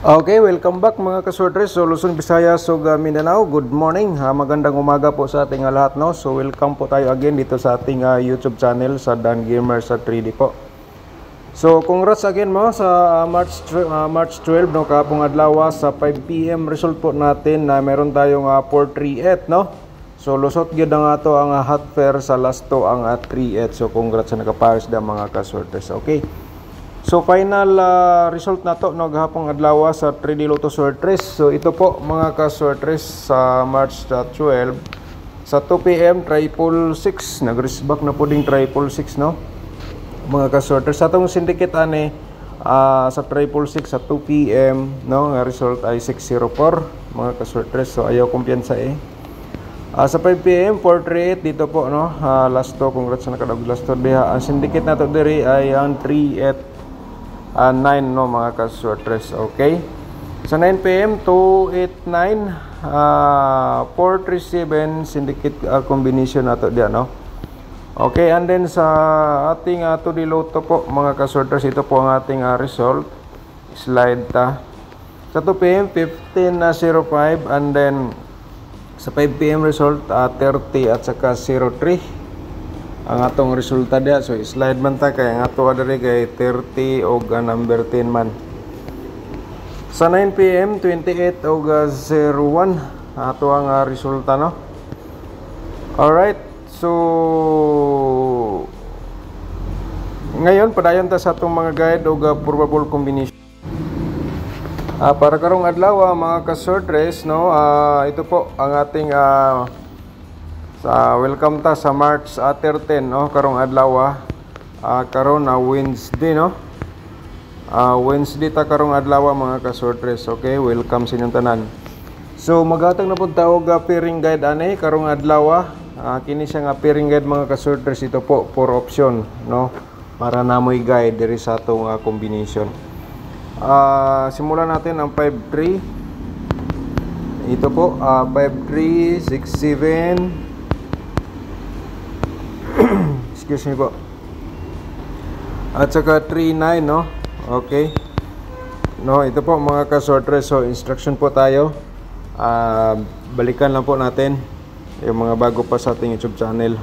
Okay, welcome back mga kaswordres. So, Luzon, Visayas, ug Mindanao. Good morning. Magandang umaga po sa ating lahat, no? So, welcome po tayo again dito sa ating YouTube channel sa Dan Gamer sa 3D po. So, congrats again mo sa March 12, no? Kapong adlaw sa 5 PM result po natin na meron tayong 438, no? So, lusot gyud nga to ang hot fair sa last to ang 38. So, congrats sa nakapares da mga kaswordres. Okay. So final result na to no gahapong adlaw sa 3D Lotto Sortres. So ito po mga ka-sortres sa March 12 sa 2 PM 666 nag-resback na po ding 666 no. Mga ka-sortres sa atong syndicate ani sa 666 sa 2 PM no nga result ay 604 mga ka-sortres. So ayaw kumpiyansa sa 5 PM 438 dito po no. Last to, congrats sa nakadog last to diha. Ang syndicate nato diri ay ang 38 9 no mga kaswordres. Okay, sa 9 PM 289 437 syndicate combination nato diyan no. Okay, and then sa ating 2D Lotto po mga kaswordres, ito po ang ating result. Slide ta sa 2 PM 1505 and then sa 5 PM result 30 at saka 03 ang atong resulta dia. So slide man ta kay ang ato adiri kay 30 og number 10 man. Sa 9 PM 28 og 01 ato ang resulta no. All right. So ngayon padayon ta sa atong mga guide og probable combination. Para karong adlaw mga kaswordres no, ito po ang ating welcome ta sa March 13 no karong adlaw karon Wednesday no. Wednesday ta karong adlaw mga kaswordres. Okay, welcome sa inyong tanan. So maghatag na pud ta og pairing guide ani karong adlaw. Kini siya nga pairing guide mga kaswordres, ito po for option no para namoy guide diri sa atong combination. Simulan natin ang 5-3. Ito po 5-3 6-7 excuse me po, at saka 3-9 no. Okay no, ito po mga kaswordres. So instruction po tayo, balikan lang po natin yung mga bago pa sa ating YouTube channel.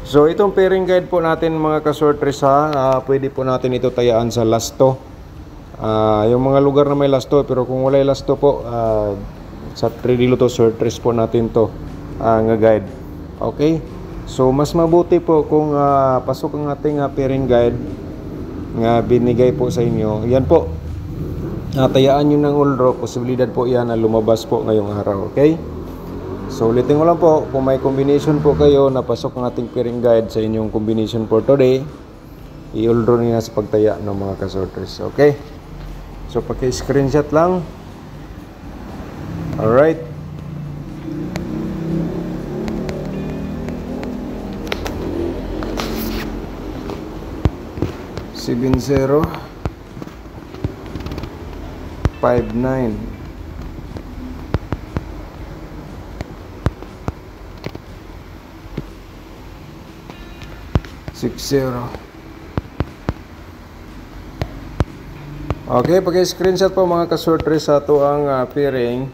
So itong pairing guide po natin mga kaswordres pwede po natin ito tayaan sa lasto, yung mga lugar na may lasto. Pero kung wala lasto po, sa 3D Lotto Sortres po natin to nga guide. Okay, so mas mabuti po kung pasok ang ating pairing guide nga binigay po sa inyo. Yan po, tayaan nyo ng all draw. Posibilidad po yan na lumabas po ngayong araw. Okay, so ulitin ko lang po, kung may combination po kayo na pasok ang ating pairing guide sa inyong combination for today, i-all draw niya sa pagtaya ng mga kasortres. Okay, so paki-screenshot lang. Alright, Seven 0 5-9 6-0. Okay, paki-screenshot po mga kasortres sa ato ang pairing.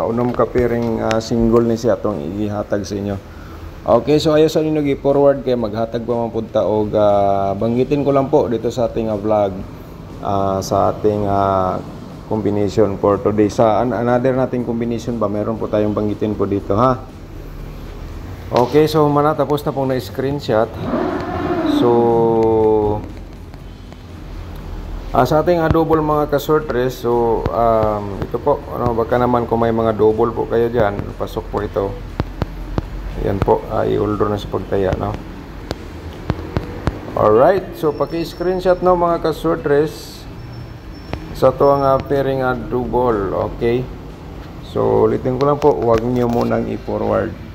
Unom ka pairing single ni siya atong ihatag sa inyo. Okay, so ayaw sa ninyo gi-forward kay maghatag pa man pud ta og banggitin ko lang po dito sa ating vlog sa ating combination for today. Sa another nating combination ba meron po tayong banggitin po dito ha. Okay, so tapos na pong na-screenshot. So sa ating double mga kasortres, so ito po baka naman kung may mga double po kayo diyan, pasok po ito. Yan po, i-all draw na sa pagtaya no. Alright, so paki-screenshot no mga kasortres sa to ang pairing double. Okay, so ulitin ko lang po, huwag nyo munang i-forward.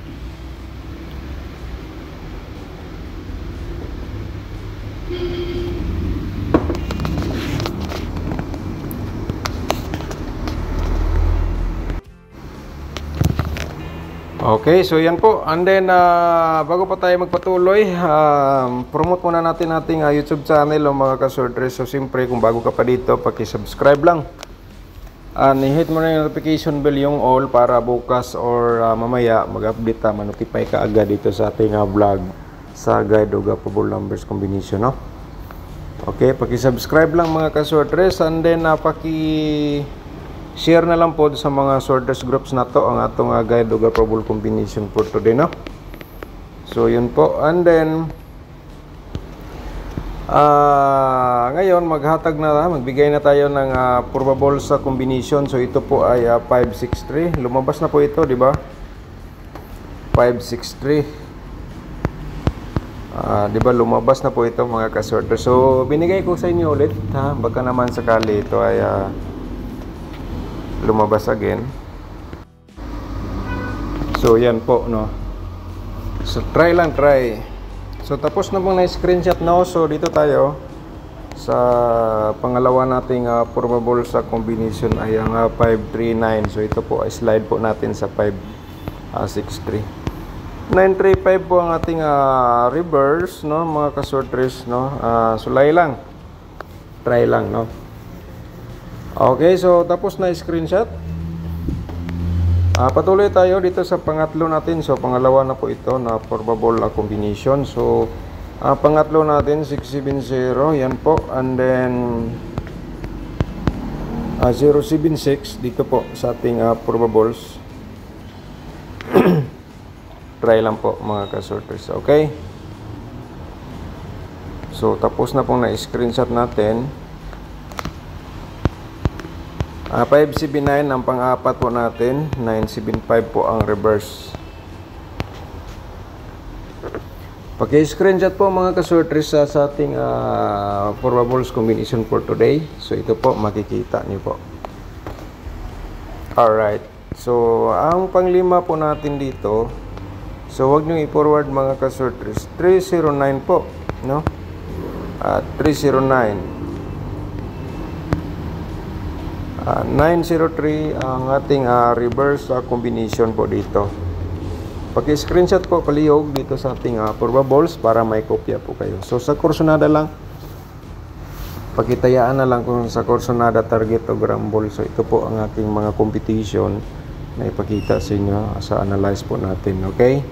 Okay, so yan po. And then bago pa tayo magpatuloy, promote muna natin ating YouTube channel o mga kasortres. So siyempre kung bago ka pa dito, paki-subscribe lang Ni-hit mo na yung notification bell yung all para bukas or mamaya mag-update ma-notify ka agad dito sa ating vlog sa guide o gapable numbers combination, no? Okay, paki-subscribe lang mga ka-sorters, and then paki-share na lang po sa mga sorters groups na to ang atong guide o gapable combination for today, no? So yun po, and then ngayon magbigay na tayo ng probable sa combination. So ito po ay 563. Lumabas na po ito, di ba? 563. Di ba lumabas na po ito mga kasorter. So binigay ko sa inyo ulit, ha? Baka naman sakali ito ay lumabas again. So yan po, no? So try. So tapos na pong na-screenshot, no? So dito tayo sa pangalawa nating probable sa combination ay ang 539. So ito po ay slide po natin sa 563. 935 po ang ating reverse, no mga kasorters, no? Sulay lang. Try lang, no? Okay, so tapos na screenshot. Patuloy tayo dito sa pangatlo natin. So pangalawa na po ito na probable combination. So pangatlo natin 670, yan po, and then 076 dito po sa ating probables. Try lang po mga kasorters. Okay, so tapos na pong na-screenshot natin. 579 ang pang-apat po natin, 975 po ang reverse. Paki-screenshot po mga kasorters sa ating probables combination for today. So ito po makikita niyo po. Alright, so ang panglima po natin dito, so wag niyo i-forward mga kasorters, 309 po, no? 309. 903 ang ating reverse combination po dito. Paki-screenshot po palihog dito sa ating probables para may kopya po kayo. So sa kursonada lang, pakitayaan na lang kung sa kursonada target o grambol. So ito po ang aking mga competition na ipakita sa inyo sa analyze po natin. Okay,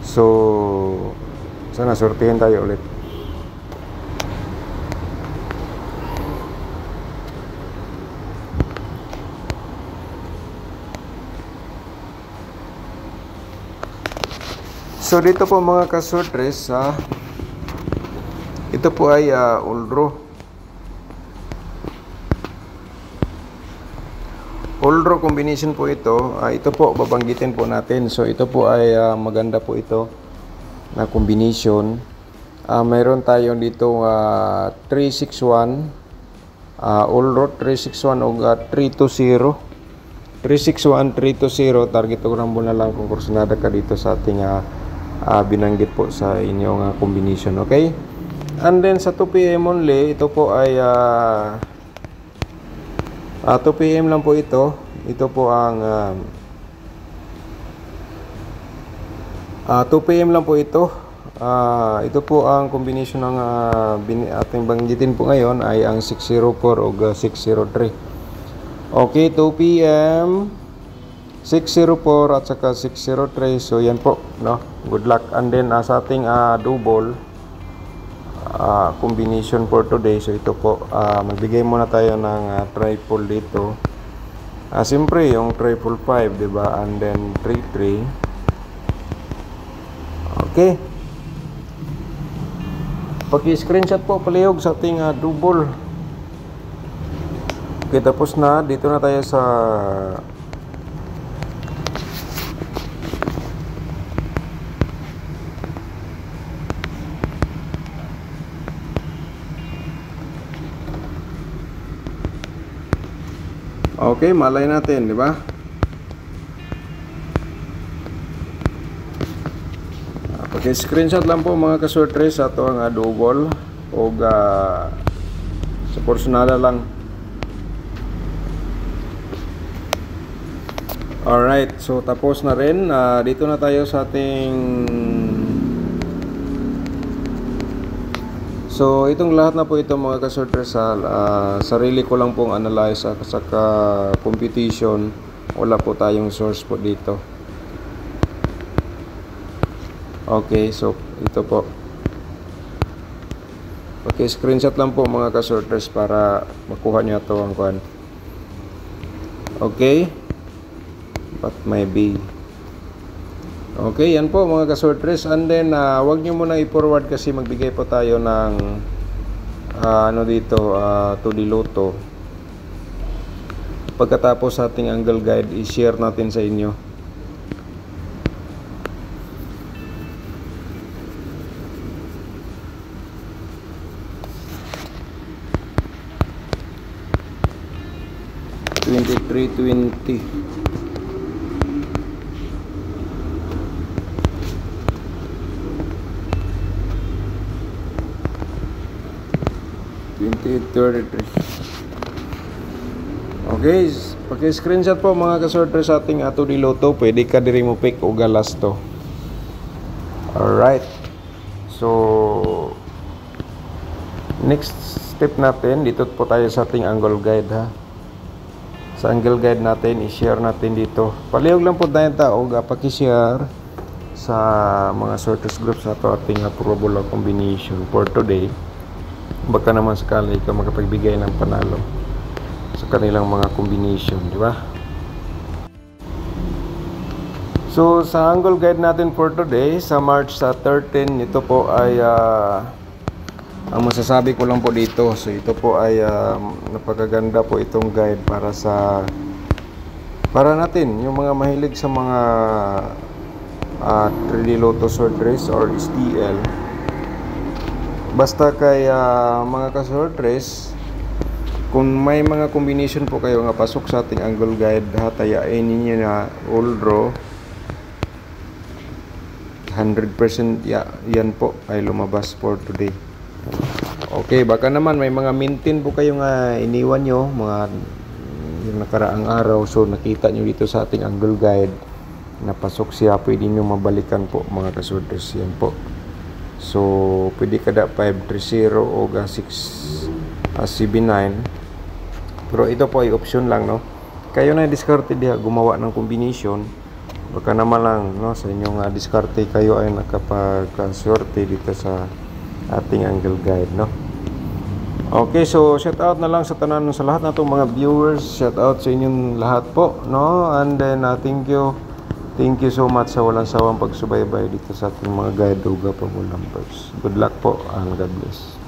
so sana sortihin tayo ulit. So dito po mga kasorters, ito po ay Uldro combination po ito. Ito po babanggitin po natin. So ito po ay maganda po ito na combination. Mayroon tayo dito 361 Uldro 361 o 320. 361 320 target o rambo na lang kung kursunada ka dito sa ating binanggit po sa inyong combination. Okay, and then sa 2 PM only, ito po ay 2 PM lang po ito. Ito po ang 2 PM lang po ito. Ito po ang combination ng ating banggitin po ngayon ay ang 604 o 603. Okay, 2 PM 604 at saka 603. So yan po, no? Good luck. And then sa ating double combination for today. So ito po, magbigay muna tayo ng triple dito. Siyempre yung triple 5, di ba? And then 33. Okay. Paki-screenshot po palihog sa ating double. Okay, tapos na. Dito na tayo sa okay, malay natin, di ba? Okay, screenshot lang po mga kasortres sa ito ang double o sa personala lang. Alright, so tapos na rin. Dito sa So itong lahat na po ito mga kasortres, sarili ko lang pong analyze at saka computation, wala po tayong source po dito. Okay, so ito po. Okay, screenshot lang po mga kasortres para makuha nyo ito ang kuhan. Okay, but maybe. Okay, yan po mga kasortres. And then, wag nyo muna i-forward kasi magbigay po tayo ng ano dito, 2D Lotto. Pagkatapos sa ating angle guide, i-share natin sa inyo. $23.20. Okay, paki-screenshot po mga kasortres sa ating 2D Lotto. Pwede ka diri mo pick o galas to. Alright. So, next step natin, dito po tayo sa ating angle guide ha. Sa angle guide natin, i-share natin dito. Palihog lang po tayong tao, paki-share sa mga sorters groups na to ating probable combination for today. Baka naman sakali ka makapagbigay ng panalo sa kanilang mga combination, di ba? So, sa angle guide natin for today, sa March 13, ito po ay ang masasabi ko lang po dito, so ito po ay napakaganda po itong guide para natin, yung mga mahilig sa mga 3D Lotto short race or STL. Basta kay mga ka-short race, kung may mga combination po kayo nga pasok sa ating angle guide, hatayain ninyo na all draw 100% yan po ay lumabas for today. Okay, baka naman may mga maintain po kayo nga iniwan nyo mga yung nakaraang araw, so nakita nyo dito sa ating angle guide napasok siya, pwede nyo mabalikan po mga kasorters. Yan po, so pwede kada 530 o 679, pero ito po ay option lang, no? Kayo na diskarte diha gumawa ng combination. Baka naman lang, no, sa inyong diskarte kayo ay nakapagkaswerte dito sa ating angle guide, no? Okay, so shout out na lang sa tanan sa lahat na itong mga viewers. Shout out sa inyong lahat po, no? And then thank you so much sa walang sawang pagsubaybay dito sa ating mga guide Uga Pamul Numbers. Good luck po and God bless.